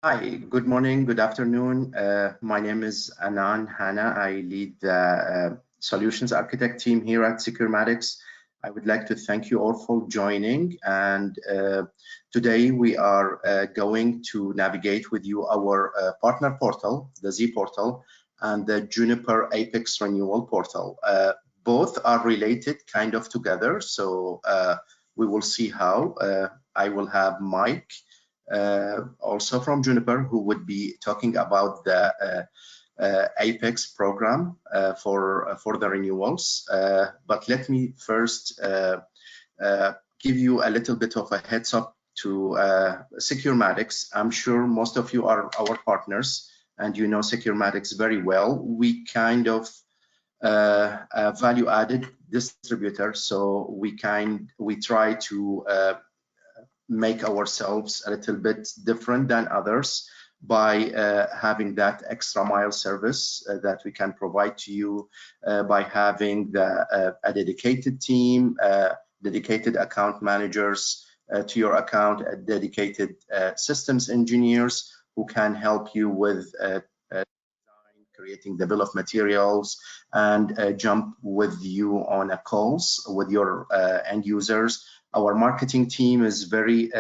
Hi, good morning, good afternoon. My name is Anan Hanna. I lead the Solutions Architect team here at Securematics. I would like to thank you all for joining. And today we are going to navigate with you our partner portal, the Zportal, and the Juniper Apex Renewal portal. Both are related kind of together. So we will see how. I will have Mike also from Juniper, who would be talking about the Apex program for the renewals. But let me first give you a little bit of a heads up to Securematics. I'm sure most of you are our partners and you know Securematics very well. We kind of a value-added distributor, so we try to make ourselves a little bit different than others by having that extra mile service that we can provide to you by having a dedicated team, dedicated account managers to your account, dedicated systems engineers who can help you with creating the bill of materials and jump with you on a calls with your end users. Our marketing team is very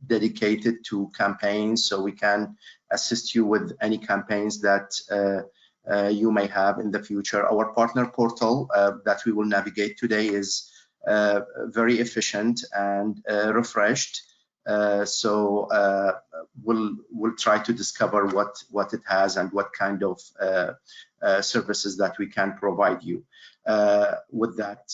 dedicated to campaigns, so we can assist you with any campaigns that you may have in the future. Our partner portal that we will navigate today is very efficient and refreshed. So we'll try to discover what it has and what kind of services that we can provide you with that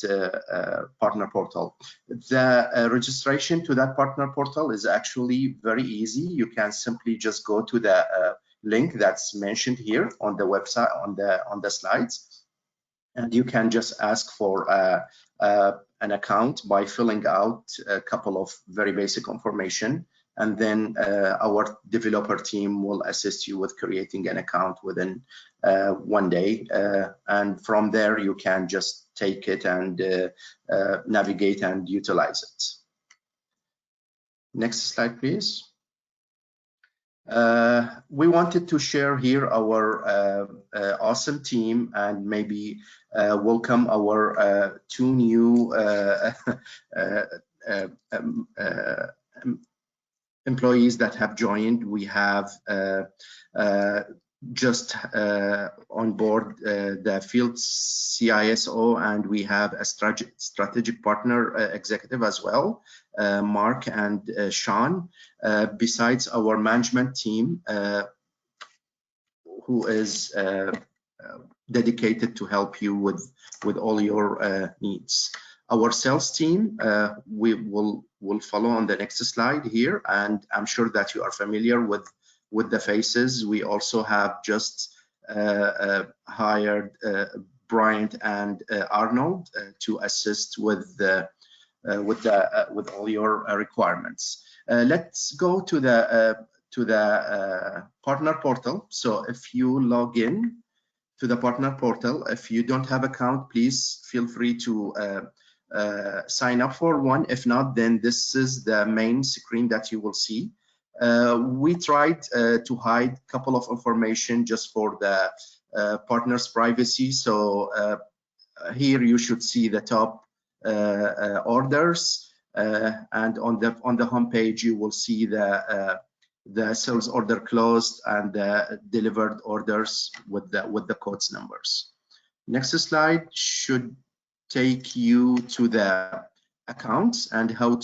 partner portal. The registration to that partner portal is actually very easy. You can simply just go to the link that's mentioned here on the website on the slides, and you can just ask for an account by filling out a couple of very basic information, and then our developer team will assist you with creating an account within 1 day, and from there you can just take it and navigate and utilize it. Next slide, please. We wanted to share here our awesome team and maybe welcome our two new employees that have joined. We have just on board the field CISO, and we have a strategic partner executive as well, Mark and Sean, besides our management team who is dedicated to help you with all your needs. Our sales team we will follow on the next slide here, and I'm sure that you are familiar with the faces. We also have just hired Bryant and Arnold to assist with all your requirements. Let's go to the partner portal. So if you log in to the partner portal, if you don't have account, please feel free to sign up for one. If not, then this is the main screen that you will see. We tried to hide a couple of information just for the partners' privacy. So here you should see the top orders, and on the home page you will see the sales order closed and the delivered orders with the quotes numbers. Next slide should take you to the accounts and how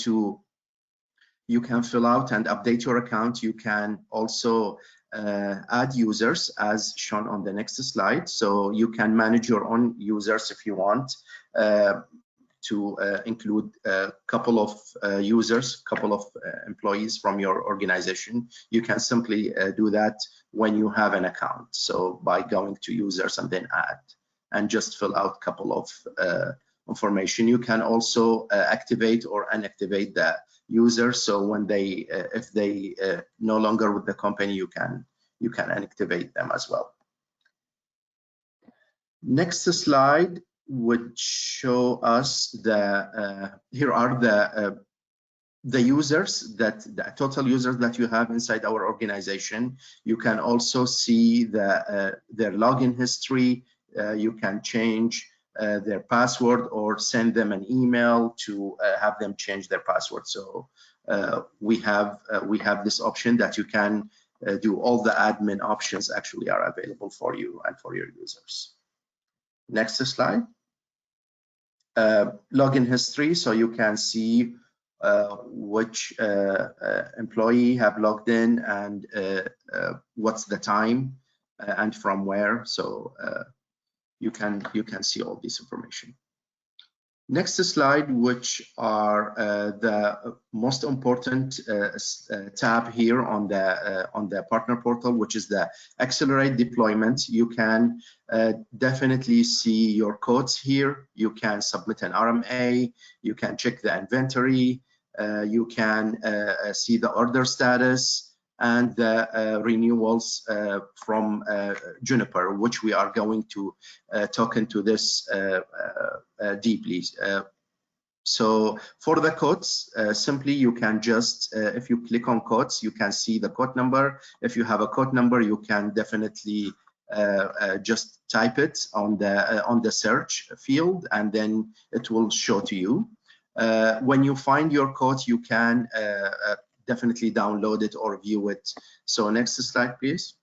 you can fill out and update your account. You can also add users as shown on the next slide. So you can manage your own users if you want to include a couple of users, couple of employees from your organization. You can simply do that when you have an account. So by going to users and then add, and just fill out a couple of information. You can also activate or inactivate the user. So when if they no longer with the company, you can inactivate them as well. Next slide would show us here are the users, the total users that you have inside our organization. You can also see their login history. You can change their password or send them an email to have them change their password. So we have this option that you can do. All the admin options actually are available for you and for your users. Next slide. Login history, so you can see which employee have logged in and what's the time and from where. So you can see all this information. Next slide, which are the most important tab here on the partner portal, which is the accelerate deployment. You can definitely see your codes here. You can submit an RMA. You can check the inventory. You can see the order status and the renewals from Juniper, which we are going to talk into this deeply. So for the codes, simply you can just, if you click on codes, you can see the code number. If you have a code number, you can definitely just type it on the search field, and then it will show to you. When you find your code, you can definitely download it or view it. So next slide, please.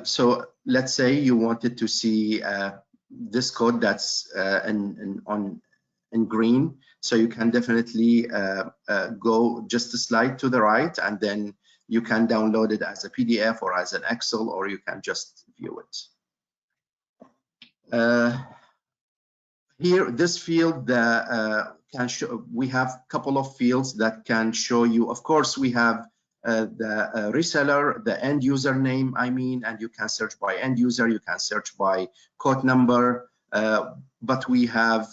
So let's say you wanted to see this code that's in green. So you can definitely go just a slide to the right, and then you can download it as a PDF or as an Excel, or you can just view it. Here, this field can show, we have a couple of fields that can show you. Of course, we have the reseller, the end user name, and you can search by end user, you can search by code number, but we have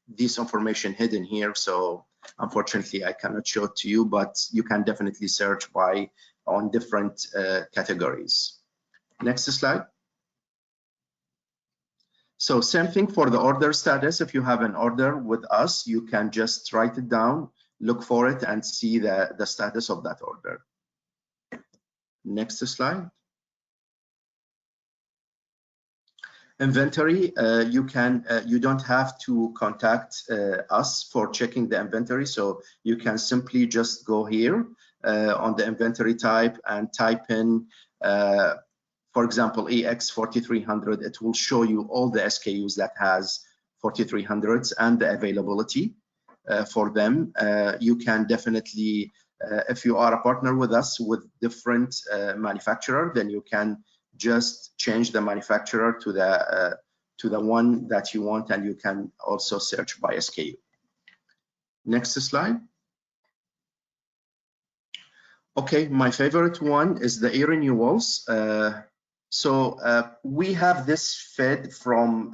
this information hidden here. So unfortunately, I cannot show it to you, but you can definitely search on different categories. Next slide. So same thing for the order status. If you have an order with us, you can just write it down, look for it, and see the status of that order. Next slide. Inventory, you don't have to contact us for checking the inventory. So you can simply just go here on the inventory type and type in for example, EX4300, it will show you all the SKUs that has 4300s and the availability for them. You can definitely, if you are a partner with us with different manufacturer, then you can just change the manufacturer to the one that you want, and you can also search by SKU. Next slide. Okay, my favorite one is the eRenewals. So we have this fed from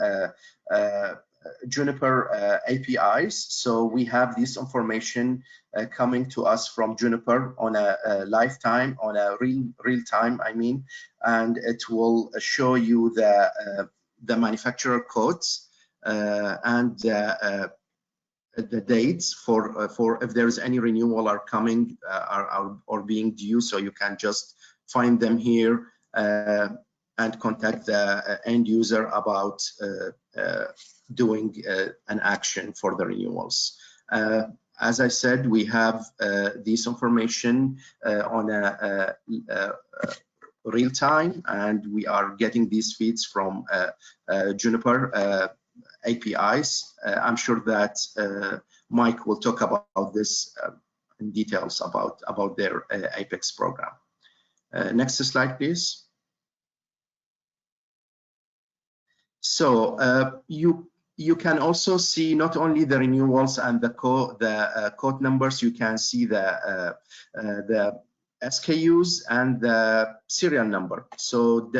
Juniper APIs. So we have this information coming to us from Juniper on a lifetime, on a real time, and it will show you the manufacturer codes and the dates for if there is any renewal are coming or being due. So you can just find them here and contact the end user about doing an action for the renewals. As I said, we have this information on a real time, and we are getting these feeds from Juniper APIs. I'm sure that Mike will talk about this in details about their Apex program. Next slide, please. So you can also see not only the renewals and the code numbers. You can see the SKUs and the serial number. So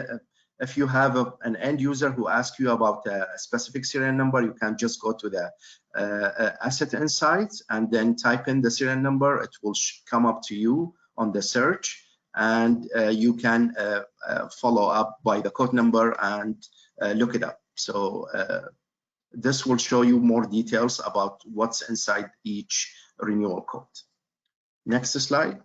if you have an end user who asks you about a specific serial number, you can just go to the AssetInsights and then type in the serial number. It will come up to you on the search, and you can follow up by the code number and look it up. So this will show you more details about what's inside each renewal quote. Next slide.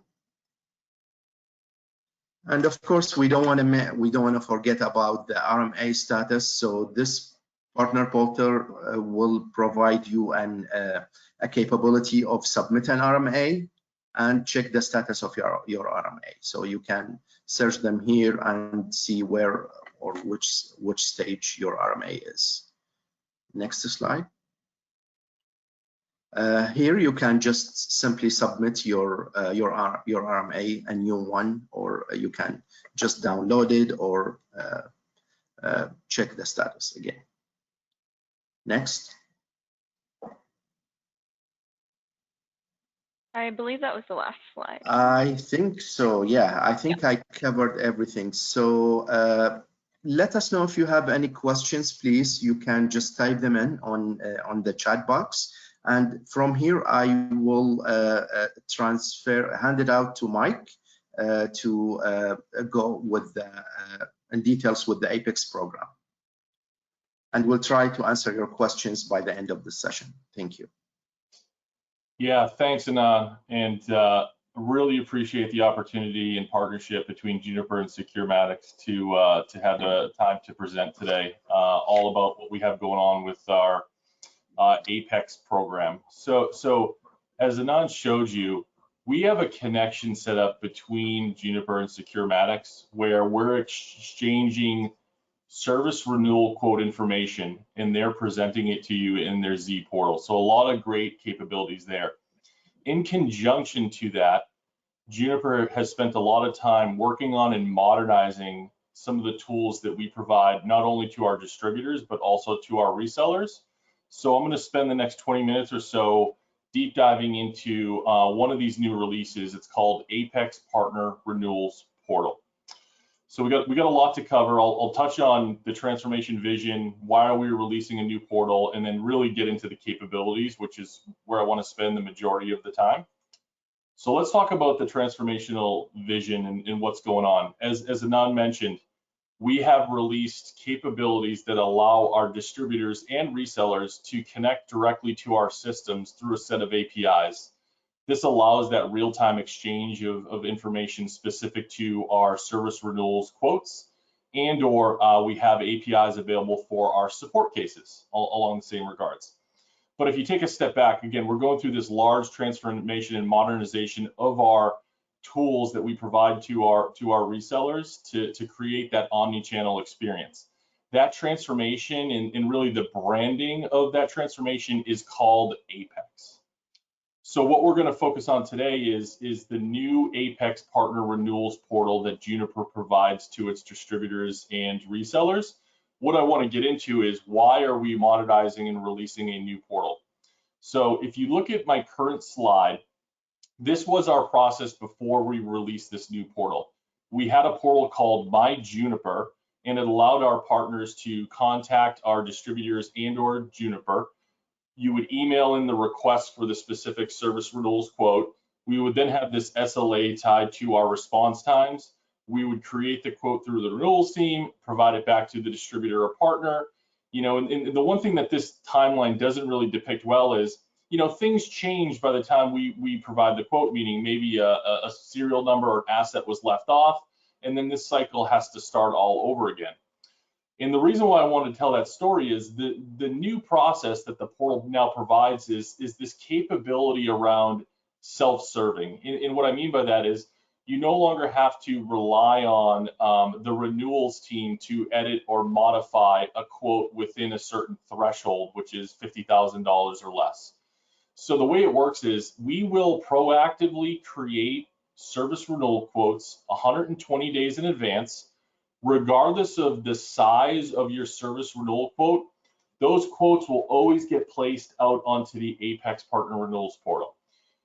And of course, we don't want to forget about the RMA status. So this partner portal will provide you a capability of submit an RMA and check the status of your RMA. So you can search them here and see where or which stage your RMA is. Next slide. Here you can just simply submit your RMA, a new one, or you can just download it or check the status again. Next. I believe that was the last slide. I think so. Yeah, I think I covered everything. So let us know if you have any questions, please. You can just type them in on the chat box. And from here, I will hand it out to Mike to go with the in details with the Apex program. And we'll try to answer your questions by the end of the session. Thank you. Yeah, thanks, Anand, and really appreciate the opportunity and partnership between Juniper and Securematics to have the time to present today, all about what we have going on with our Apex program. So as Anand showed you, we have a connection set up between Juniper and Securematics where we're exchanging service renewal quote information, and they're presenting it to you in their Zportal. So a lot of great capabilities there. In conjunction to that, Juniper has spent a lot of time working on and modernizing some of the tools that we provide not only to our distributors, but also to our resellers. So I'm going to spend the next 20 minutes or so deep diving into one of these new releases. It's called Apex Partner Renewals Portal. So we got a lot to cover. I'll touch on the transformation vision, why are we releasing a new portal, and then really get into the capabilities, which is where I want to spend the majority of the time. So let's talk about the transformational vision and what's going on. As Anand mentioned, we have released capabilities that allow our distributors and resellers to connect directly to our systems through a set of APIs. This allows that real-time exchange of information specific to our service renewals quotes, and/or we have APIs available for our support cases along the same regards. But if you take a step back, again, we're going through this large transformation and modernization of our tools that we provide to our resellers to create that omni-channel experience. That transformation and really the branding of that transformation is called Apex. So what we're going to focus on today is the new Apex Partner Renewals Portal that Juniper provides to its distributors and resellers. What I want to get into is why are we modernizing and releasing a new portal? So if you look at my current slide, this was our process before we released this new portal. We had a portal called My Juniper, and it allowed our partners to contact our distributors and/or Juniper. You would email in the request for the specific service renewals quote. We would then have this SLA tied to our response times. We would create the quote through the renewals team, provide it back to the distributor or partner. You know, and the one thing that this timeline doesn't really depict well is, you know, things change by the time we provide the quote, meaning maybe a serial number or asset was left off, and then this cycle has to start all over again. And the reason why I want to tell that story is the new process that the portal now provides is this capability around self-serving. And what I mean by that is you no longer have to rely on the renewals team to edit or modify a quote within a certain threshold, which is $50,000 or less. So the way it works is we will proactively create service renewal quotes 120 days in advance. Regardless of the size of your service renewal quote, those quotes will always get placed out onto the Apex Partner Renewals Portal.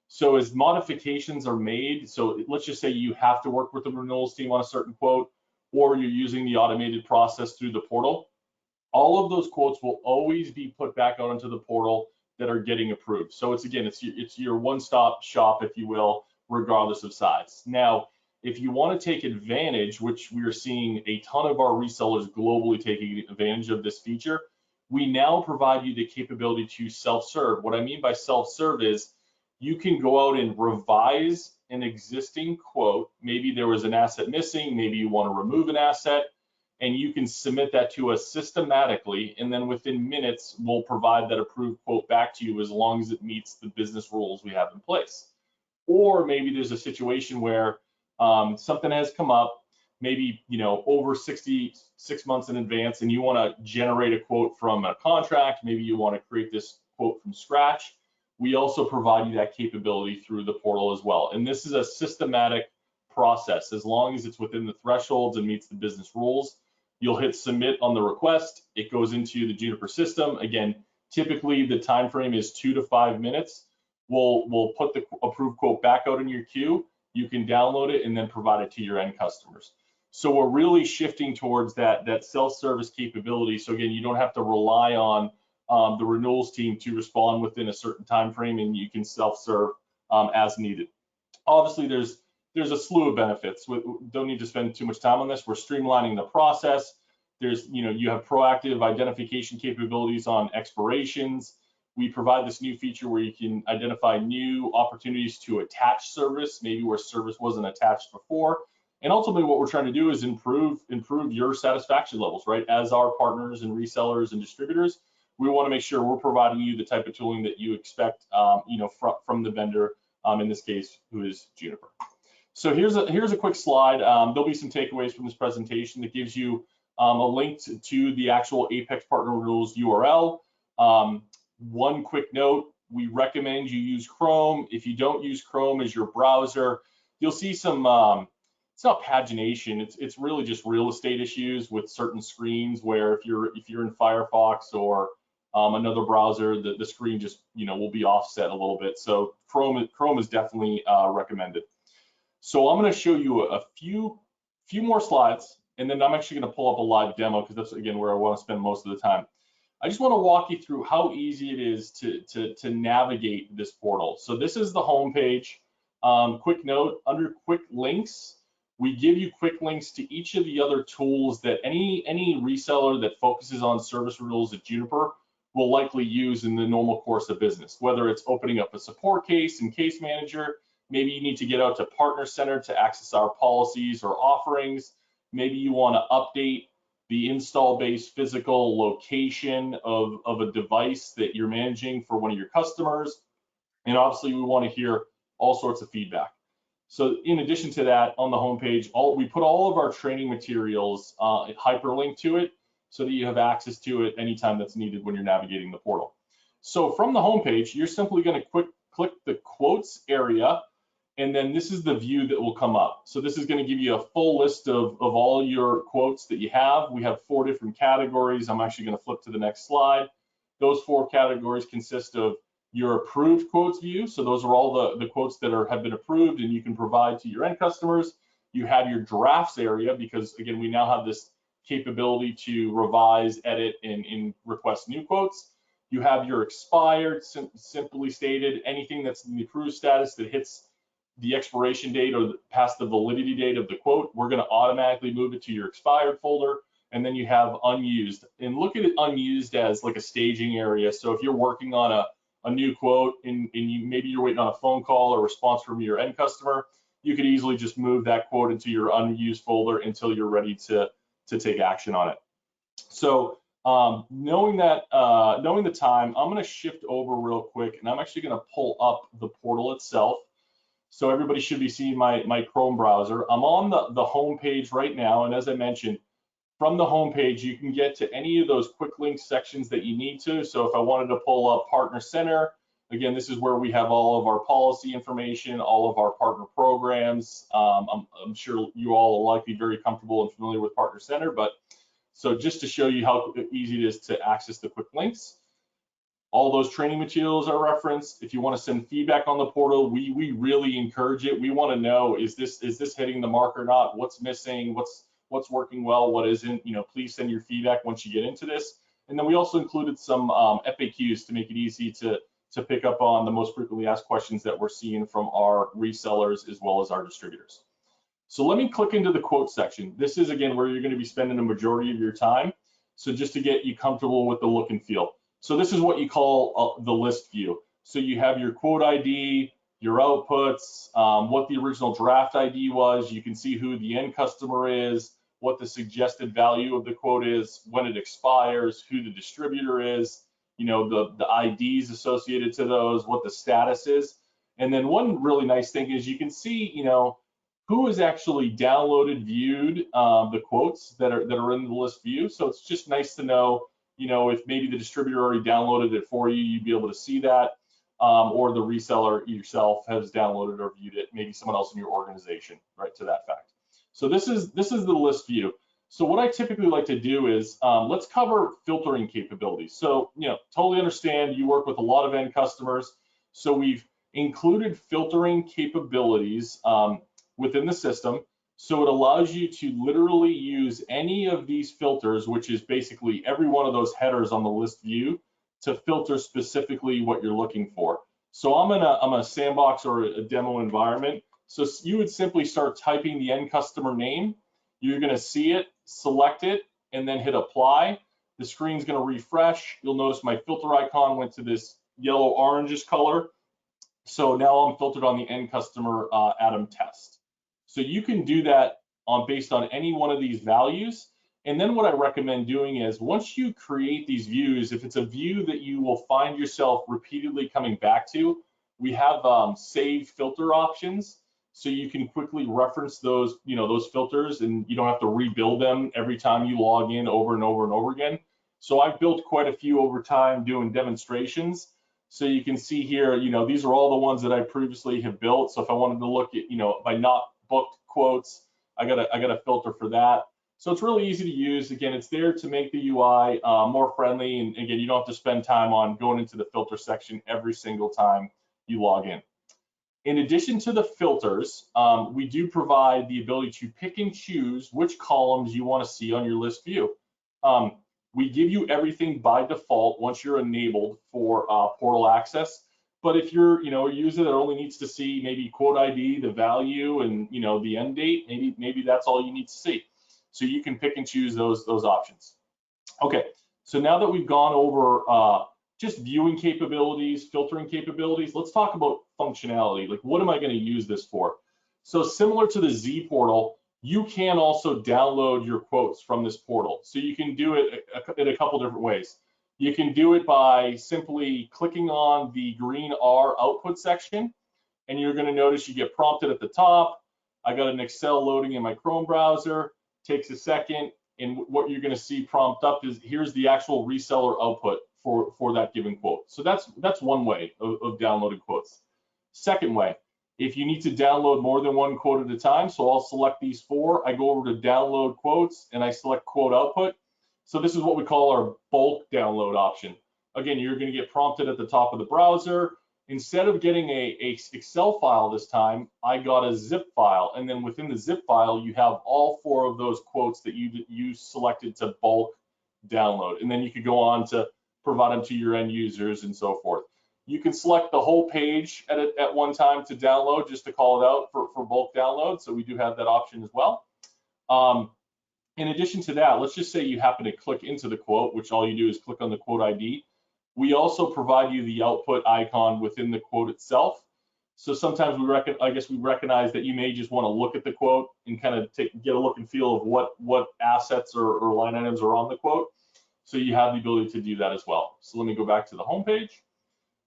So as modifications are made, so let's just say you have to work with the renewals team on a certain quote, or you're using the automated process through the portal, all of those quotes will always be put back out into the portal that are getting approved. So it's your one-stop shop, if you will, regardless of size. Now, if you want to take advantage, which we are seeing a ton of our resellers globally taking advantage of this feature, we now provide you the capability to self-serve. What I mean by self-serve is you can go out and revise an existing quote. Maybe there was an asset missing, maybe you want to remove an asset, and you can submit that to us systematically, and then within minutes, we'll provide that approved quote back to you as long as it meets the business rules we have in place. Or maybe there's a situation where something has come up, maybe over 66 months in advance, and you want to generate a quote from a contract. Maybe you want to create this quote from scratch. We also provide you that capability through the portal as well. And this is a systematic process. As long as it's within the thresholds and meets the business rules, you'll hit submit on the request. It goes into the Juniper system. Again, typically the time frame is 2 to 5 minutes. We'll put the approved quote back out in your queue. You can download it and then provide it to your end customers. So we're really shifting towards that self-service capability. So again, you don't have to rely on the renewals team to respond within a certain time frame, and you can self-serve as needed. Obviously, there's a slew of benefits. We don't need to spend too much time on this. We're streamlining the process. You have proactive identification capabilities on expirations. We provide this new feature where you can identify new opportunities to attach service, maybe where service wasn't attached before. And ultimately, what we're trying to do is improve your satisfaction levels, right? As our partners and resellers and distributors, we want to make sure we're providing you the type of tooling that you expect, from the vendor, in this case, who is Juniper. So here's a quick slide. There'll be some takeaways from this presentation that gives you a link to the actual Apex Partner Renewals URL. One quick note, we recommend you use Chrome. If you don't use Chrome as your browser, you'll see some, it's not pagination, it's really just real estate issues with certain screens where if you're in Firefox or another browser, the screen just will be offset a little bit. So Chrome is definitely recommended. So I'm going to show you a few more slides, and then I'm actually going to pull up a live demo because that's again where I want to spend most of the time. I just want to walk you through how easy it is to navigate this portal. So this is the home page. Quick note, under quick links, we give you quick links to each of the other tools that any reseller that focuses on service renewals at Juniper will likely use in the normal course of business, whether it's opening up a support case and case manager. Maybe you need to get out to Partner Center to access our policies or offerings. Maybe you want to update the install base physical location of a device that you're managing for one of your customers. And obviously we want to hear all sorts of feedback. So in addition to that, on the homepage, we put all of our training materials hyperlinked to it so that you have access to it anytime that's needed when you're navigating the portal. So from the homepage, you're simply going to click the quotes area, and then this is the view that will come up. So this is going to give you a full list of all your quotes that you have. We have 4 different categories. I'm actually going to flip to the next slide. Those 4 categories consist of your approved quotes view. So those are all the quotes that have been approved and you can provide to your end customers. You have your drafts area because, again, we now have this capability to revise, edit, and request new quotes. You have your expired, simply stated, anything that's in the approved status that hits the expiration date or past the validity date of the quote, we're going to automatically move it to your expired folder. And then you have unused, and look at it unused as like a staging area. So if you're working on a new quote and maybe you're waiting on a phone call or response from your end customer, you could easily just move that quote into your unused folder until you're ready to take action on it. So knowing the time, I'm going to shift over real quick, and I'm actually going to pull up the portal itself. So everybody should be seeing my Chrome browser. I'm on the home page right now, and as I mentioned, from the home page, you can get to any of those quick link sections that you need to. So if I wanted to pull up Partner Center, again, this is where we have all of our policy information, all of our partner programs. I'm sure you all are likely very comfortable and familiar with Partner Center, but so just to show you how easy it is to access the quick links. All those training materials are referenced. If you want to send feedback on the portal, we really encourage it. We want to know, is this hitting the mark or not? What's missing? What's working well? What isn't? Please send your feedback once you get into this. And then we also included some FAQs to make it easy to pick up on the most frequently asked questions that we're seeing from our resellers as well as our distributors. So let me click into the quote section. This is, again, where you're going to be spending the majority of your time. So just to get you comfortable with the look and feel. So this is what you call the list view. So you have your quote ID, your outputs, what the original draft ID was. You can see who the end customer is, what the suggested value of the quote is, when it expires, who the distributor is, you know, the IDs associated to those, what the status is. And then one really nice thing is you can see, you know, who has actually downloaded, viewed the quotes that are in the list view. So it's just nice to know, you know, if maybe the distributor already downloaded it for you, you'd be able to see that, or the reseller yourself has downloaded or viewed it, maybe someone else in your organization, right, to that fact. So this is the list view. So what I typically like to do is let's cover filtering capabilities. So, you know, totally understand you work with a lot of end customers. So we've included filtering capabilities within the system. So it allows you to literally use any of these filters, which is basically every one of those headers on the list view, to filter specifically what you're looking for. So I'm in a sandbox or a demo environment. So you would simply start typing the end customer name. You're going to see it, select it, and then hit apply. The screen's going to refresh. You'll notice my filter icon went to this yellow orangish color. So now I'm filtered on the end customer Atom test. So you can do that based on any one of these values. And then what I recommend doing is once you create these views, if it's a view that you will find yourself repeatedly coming back to, we have save filter options. So you can quickly reference those, you know, those filters, and you don't have to rebuild them every time you log in over and over and over again. So I've built quite a few over time doing demonstrations. So you can see here, you know, these are all the ones that I previously have built. So if I wanted to look at, you know, by not booked quotes, I got a filter for that. So it's really easy to use. Again, it's there to make the UI more friendly. And again, you don't have to spend time on going into the filter section every single time you log in. In addition to the filters, we do provide the ability to pick and choose which columns you want to see on your list view. We give you everything by default once you're enabled for portal access. But if you're, you know, a user that only needs to see maybe quote ID, the value, and, you know, the end date, maybe that's all you need to see. So you can pick and choose those options. Okay, so now that we've gone over just viewing capabilities, filtering capabilities, let's talk about functionality. Like, what am I going to use this for? So similar to the Zportal, you can also download your quotes from this portal. So you can do it in a couple different ways. You can do it by simply clicking on the green R output section, and you're going to notice you get prompted at the top. I got an Excel loading in my Chrome browser, takes a second, and what you're going to see prompt up is here's the actual reseller output for that given quote. So that's one way of downloading quotes. Second way, if you need to download more than one quote at a time, so I'll select these four, I go over to download quotes and I select quote output. So this is what we call our bulk download option. Again, you're going to get prompted at the top of the browser. Instead of getting a Excel file this time, I got a zip file, and then within the zip file, you have all four of those quotes that you selected to bulk download, and then you could go on to provide them to your end users and so forth. You can select the whole page at one time to download, just to call it out for bulk download. So we do have that option as well. In addition to that, let's just say you happen to click into the quote, which all you do is click on the quote ID. We also provide you the output icon within the quote itself. So sometimes we recognize that you may just want to look at the quote and kind of get a look and feel of what assets or line items are on the quote. So you have the ability to do that as well. So let me go back to the home page.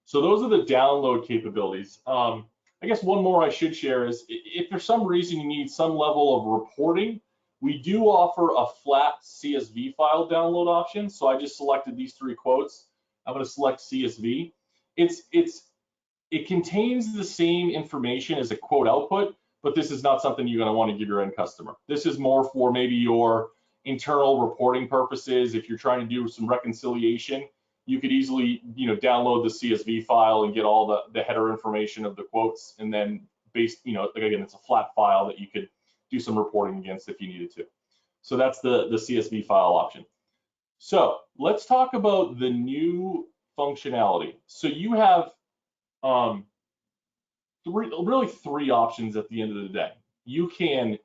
So those are the download capabilities. I guess one more I should share is if for some reason you need some level of reporting, we do offer a flat CSV file download option. So I just selected these three quotes. I'm going to select CSV. It contains the same information as a quote output, but this is not something you're going to want to give your end customer. This is more for maybe your internal reporting purposes. If you're trying to do some reconciliation, you could easily, you know, download the CSV file and get all the header information of the quotes, and then again, it's a flat file that you could do some reporting against if you needed to. So that's the CSV file option. So let's talk about the new functionality. So you have three options at the end of the day. You can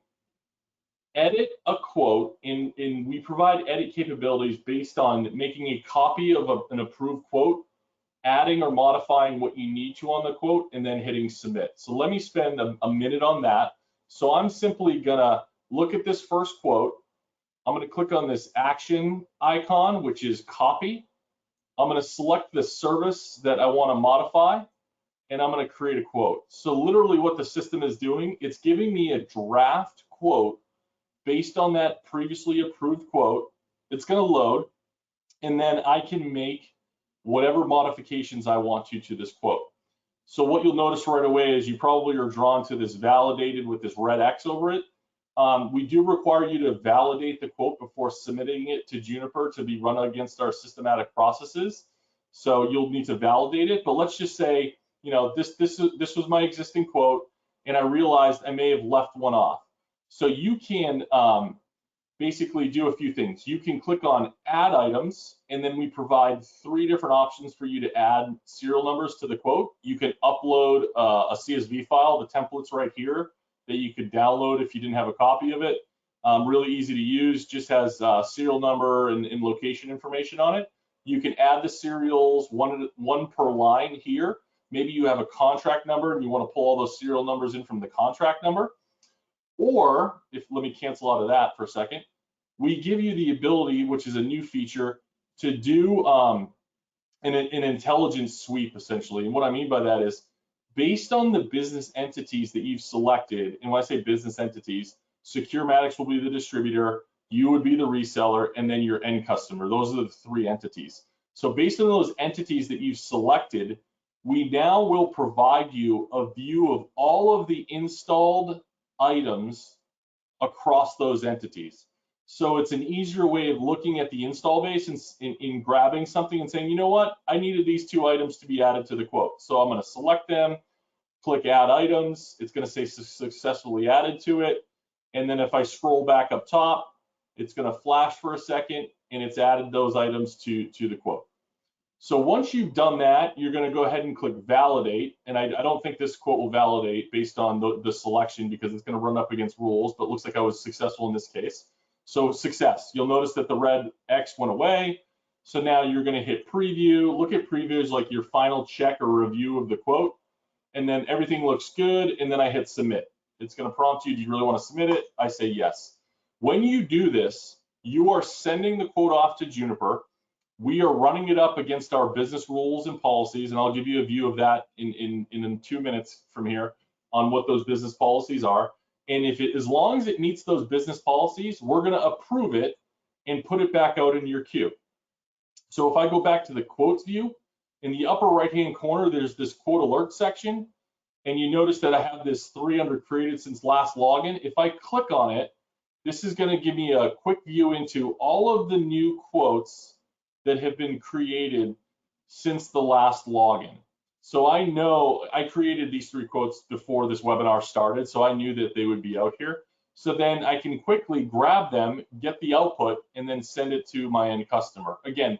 edit a quote, and we provide edit capabilities based on making a copy of an approved quote, adding or modifying what you need to on the quote, and then hitting submit. So let me spend a minute on that. So I'm simply gonna look at this first quote. I'm gonna click on this action icon, which is copy. I'm gonna select the service that I wanna modify, and I'm gonna create a quote. So literally what the system is doing, it's giving me a draft quote based on that previously approved quote. It's gonna load, and then I can make whatever modifications I want to this quote. So what you'll notice right away is you probably are drawn to this validated with this red X over it. We do require you to validate the quote before submitting it to Juniper to be run against our systematic processes. So you'll need to validate it, but let's just say, you know, this was my existing quote, and I realized I may have left one off. So you can basically do a few things. You can click on add items, and then we provide 3 different options for you to add serial numbers to the quote. You can upload a CSV file, the template's right here, that you could download if you didn't have a copy of it. Really easy to use, just has serial number and location information on it. You can add the serials one per line here. Maybe you have a contract number and you want to pull all those serial numbers in from the contract number. Or, let me cancel out of that for a second, we give you the ability, which is a new feature, to do an intelligence sweep, essentially. And what I mean by that is, based on the business entities that you've selected, and when I say business entities, Securematics will be the distributor, you would be the reseller, and then your end customer. Those are the 3 entities. So based on those entities that you've selected, we now will provide you a view of all of the installed items across those entities. So it's an easier way of looking at the install base and in grabbing something and saying, you know what, I needed these 2 items to be added to the quote. So I'm going to select them, click add items. It's going to say successfully added to it. And then if I scroll back up top, it's going to flash for a second, and it's added those items to the quote. So once you've done that, you're going to go ahead and click validate. And I don't think this quote will validate based on the selection, because it's going to run up against rules, but it looks like I was successful in this case. So success. You'll notice that the red X went away. So now you're going to hit preview. Look at previews like your final check or review of the quote. And then everything looks good. And then I hit submit. It's going to prompt you, do you really want to submit it? I say yes. When you do this, you are sending the quote off to Juniper. We are running it up against our business rules and policies, and I'll give you a view of that in 2 minutes from here on what those business policies are. And as long as it meets those business policies, we're going to approve it and put it back out in your queue. So if I go back to the quotes view, in the upper right-hand corner, there's this quote alert section, and you notice that I have this 300 created since last login. If I click on it, this is going to give me a quick view into all of the new quotes that have been created since the last login. So I know I created these 3 quotes before this webinar started, so I knew that they would be out here. So then I can quickly grab them, get the output, and then send it to my end customer. Again,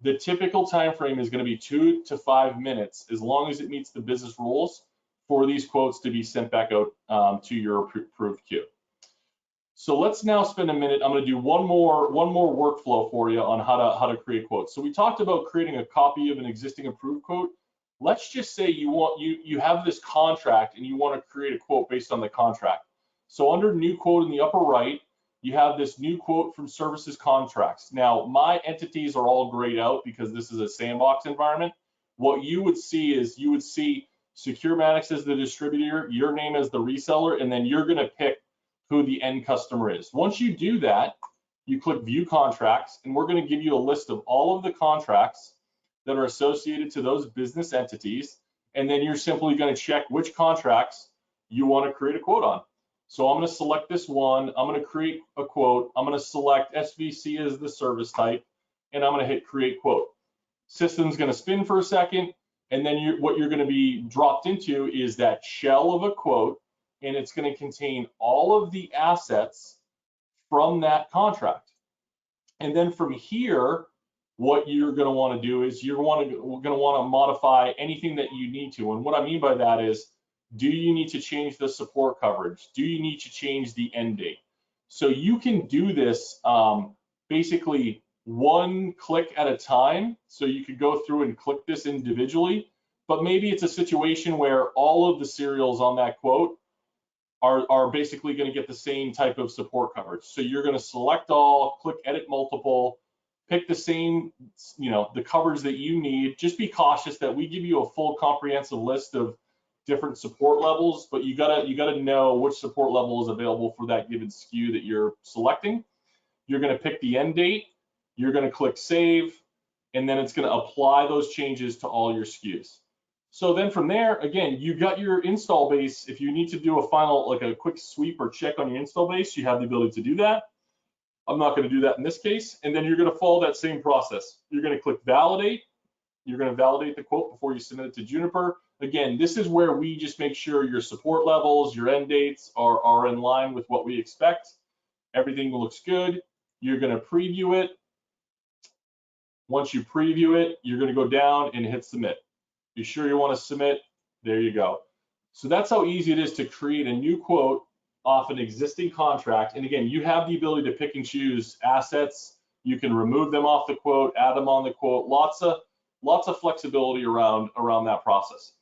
the typical time frame is going to be 2 to 5 minutes, as long as it meets the business rules, for these quotes to be sent back out to your approved queue. So let's now spend a minute. I'm going to do one more workflow for you on how to create quotes. So we talked about creating a copy of an existing approved quote. Let's just say you have this contract and you want to create a quote based on the contract. So under new quote in the upper right, you have this new quote from services contracts. Now my entities are all grayed out because this is a sandbox environment. What you would see is you would see Securematics as the distributor, your name as the reseller, and then you're going to pick who the end customer is. Once you do that, you click view contracts, and we're going to give you a list of all of the contracts that are associated to those business entities, and then you're simply going to check which contracts you want to create a quote on. So I'm going to select this one, I'm going to create a quote, I'm going to select SVC as the service type, and I'm going to hit create quote. System's going to spin for a second, and then what you're going to be dropped into is that shell of a quote, and it's going to contain all of the assets from that contract. And then from here, what you're going to want to do is you're going to want to modify anything that you need to. And what I mean by that is, do you need to change the support coverage? Do you need to change the end date? So you can do this basically one click at a time. So you could go through and click this individually, but maybe it's a situation where all of the serials on that quote are basically going to get the same type of support coverage. So you're going to select all, click edit multiple, pick the same, the coverage that you need. Just be cautious that we give you a full comprehensive list of different support levels, but you gotta know which support level is available for that given SKU that you're selecting. You're going to pick the end date, you're going to click save, and then it's going to apply those changes to all your SKUs. So then from there, again, you got your install base. If you need to do a final, like a quick sweep or check on your install base, you have the ability to do that. I'm not going to do that in this case. And then you're going to follow that same process. You're going to click validate. You're going to validate the quote before you submit it to Juniper. Again, this is where we just make sure your support levels, your end dates are in line with what we expect. Everything looks good. You're going to preview it. Once you preview it, you're going to go down and hit submit. You sure you want to submit? There you go. So that's how easy it is to create a new quote off an existing contract. And again, you have the ability to pick and choose assets. You can remove them off the quote, add them on the quote. Lots of flexibility around that process.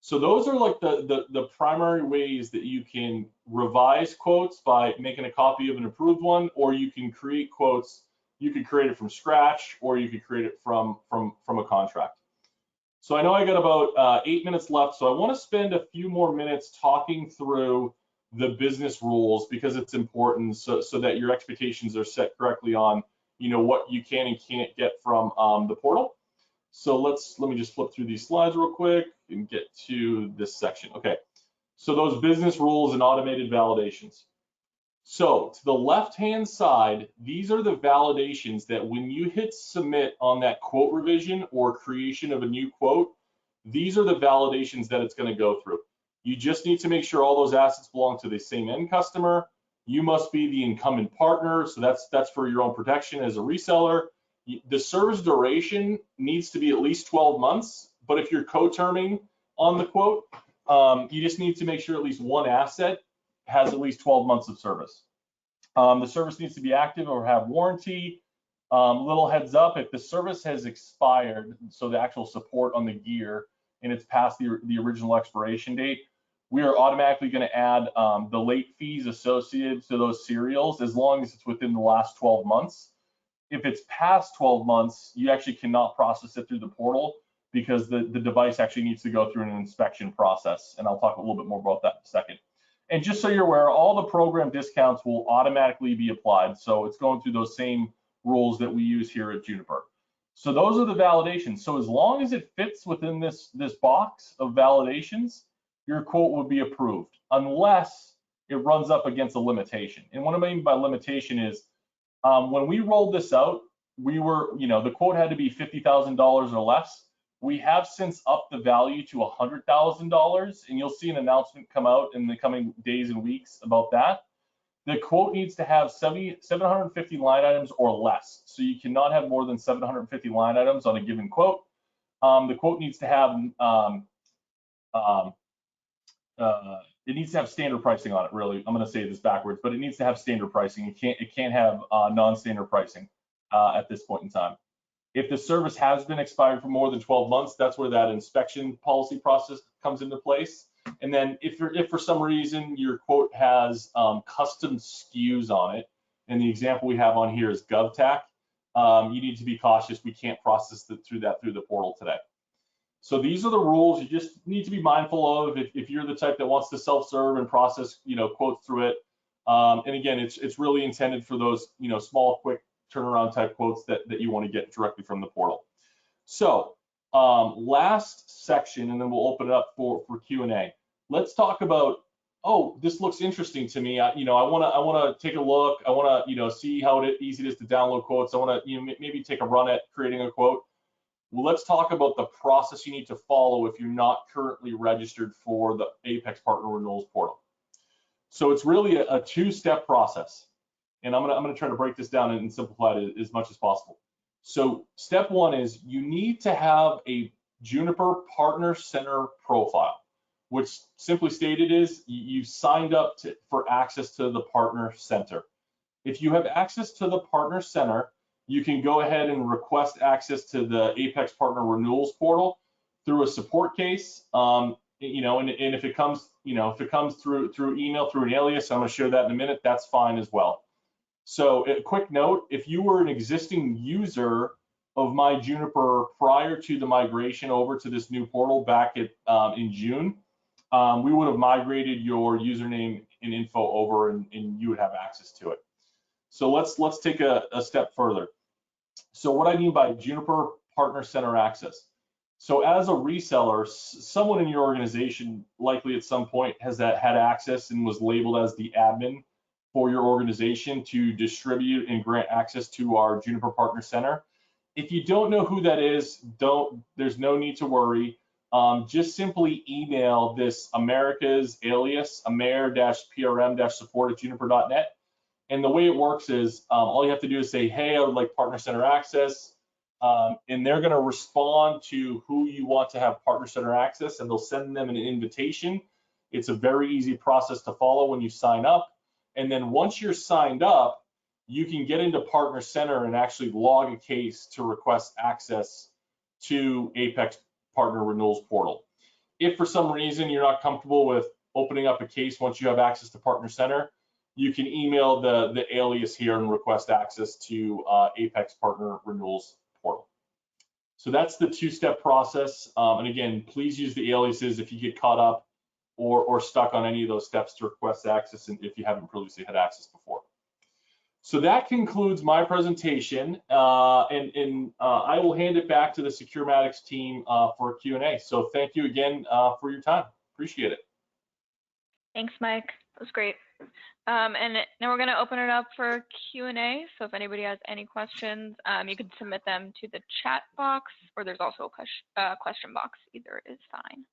So those are like the primary ways that you can revise quotes by making a copy of an approved one, or you can create quotes. You could create it from scratch, or you could create it from a contract. So I know I got about 8 minutes left, so I want to spend a few more minutes talking through the business rules, because it's important so that your expectations are set correctly on what you can and can't get from the portal. So let me just flip through these slides real quick and get to this section. Okay, so those business rules and automated validations. So to the left-hand side, these are the validations that when you hit submit on that quote revision or creation of a new quote, these are the validations that it's going to go through. You just need to make sure all those assets belong to the same end customer. You must be the incumbent partner, so that's for your own protection as a reseller. The service duration needs to be at least 12 months, but if you're co-terming on the quote, you just need to make sure at least one asset has at least 12 months of service. The service needs to be active or have warranty. Little heads up, if the service has expired, so the actual support on the gear, and it's past the original expiration date, we are automatically going to add the late fees associated to those serials as long as it's within the last 12 months. If it's past 12 months, you actually cannot process it through the portal because the device actually needs to go through an inspection process. And I'll talk a little bit more about that in a second. And just so you're aware, all the program discounts will automatically be applied. So it's going through those same rules that we use here at Juniper. So those are the validations. So as long as it fits within this box of validations, your quote will be approved, unless it runs up against a limitation. And what I mean by limitation is, when we rolled this out, we were, the quote had to be $50,000 or less. We have since upped the value to $100,000, and you'll see an announcement come out in the coming days and weeks about that. The quote needs to have 750 line items or less. So you cannot have more than 750 line items on a given quote. The quote needs to have it needs to have standard pricing on it. Really, I'm going to say this backwards, but it needs to have standard pricing. It can't have non-standard pricing at this point in time. If the service has been expired for more than 12 months, that's where that inspection policy process comes into place. And then if for some reason your quote has custom SKUs on it, and the example we have on here is GovTAC, you need to be cautious. We can't process through the portal today. So these are the rules you just need to be mindful of if you're the type that wants to self-serve and process, quotes through it. And again, it's really intended for those, small, quick turnaround type quotes that you want to get directly from the portal. So last section, and then we'll open it up for Q&A. Let's talk about, oh, this looks interesting to me. I want to take a look. I want to, see how easy it is to download quotes. I want to, maybe take a run at creating a quote. Well, let's talk about the process you need to follow if you're not currently registered for the Apex Partner Renewals portal. So it's really a two-step process, and I'm gonna try to break this down and simplify it as much as possible. So step one is you need to have a Juniper Partner Center profile, which simply stated is you've signed up for access to the Partner Center. If you have access to the Partner Center, you can go ahead and request access to the Apex Partner Renewals portal through a support case. You know, and if it comes, you know, if it comes through email, through an alias, I'm going to show that in a minute, that's fine as well. So a quick note, if you were an existing user of my Juniper prior to the migration over to this new portal back at in June, we would have migrated your username and info over, and you would have access to it. So let's take a step further. So what I mean by Juniper Partner Center access. So as a reseller, someone in your organization likely at some point had access and was labeled as the admin for your organization to distribute and grant access to our Juniper Partner Center. If you don't know who that is, there's no need to worry. Just simply email this America's alias, amer-prm-support@juniper.net. And the way it works is all you have to do is say, hey, I would like Partner Center access. And they're going to respond to who you want to have Partner Center access, and they'll send them an invitation. It's a very easy process to follow when you sign up. And then once you're signed up, you can get into Partner Center and actually log a case to request access to Apex Partner Renewals portal. If for some reason you're not comfortable with opening up a case once you have access to Partner Center, you can email the alias here and request access to Apex Partner Renewals portal. So that's the two-step process. And again, please use the aliases if you get caught up or stuck on any of those steps to request access, and if you haven't previously had access before. So that concludes my presentation, and I will hand it back to the Securematics team for a Q&A. So thank you again for your time. Appreciate it. Thanks, Mike. That was great. And now we're going to open it up for Q&A. So if anybody has any questions, you can submit them to the chat box, or there's also a question box. Either is fine.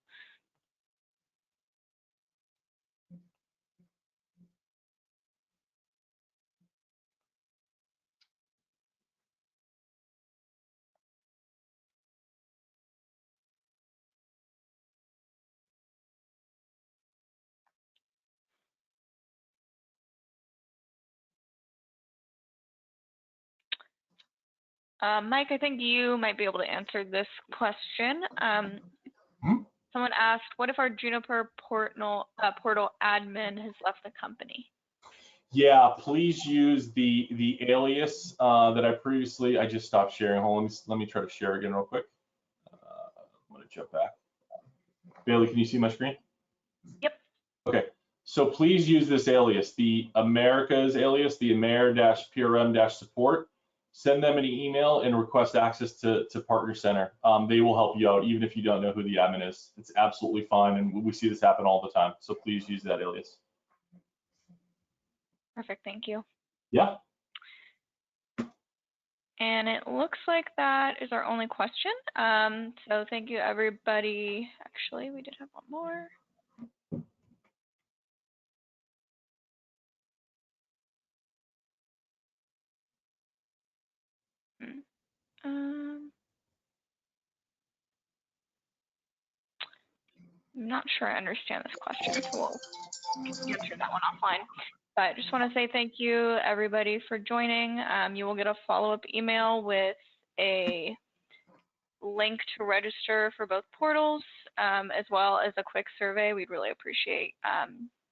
Mike, I think you might be able to answer this question. Someone asked, what if our Juniper portal admin has left the company? Yeah, please use the alias that I just stopped sharing. Hold on, let me try to share again real quick. I'm gonna jump back. Bailey, can you see my screen? Yep. Okay, so please use this alias, the America's alias, the amer-prm-support. Send them an email and request access to Partner Center. They will help you out, even if you don't know who the admin is. It's absolutely fine, and we see this happen all the time. So please use that alias. Perfect, thank you. Yeah. And it looks like that is our only question. So thank you, everybody. Actually, we did have one more. I'm not sure I understand this question, so we'll answer that one offline. But I just want to say thank you, everybody, for joining. You will get a follow-up email with a link to register for both portals, as well as a quick survey. We'd really appreciate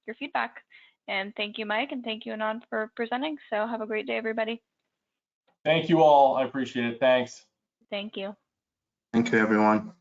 your feedback. And thank you, Mike, and thank you, Anand, for presenting. So have a great day, everybody. Thank you all. I appreciate it. Thanks. Thank you. Thank you, everyone.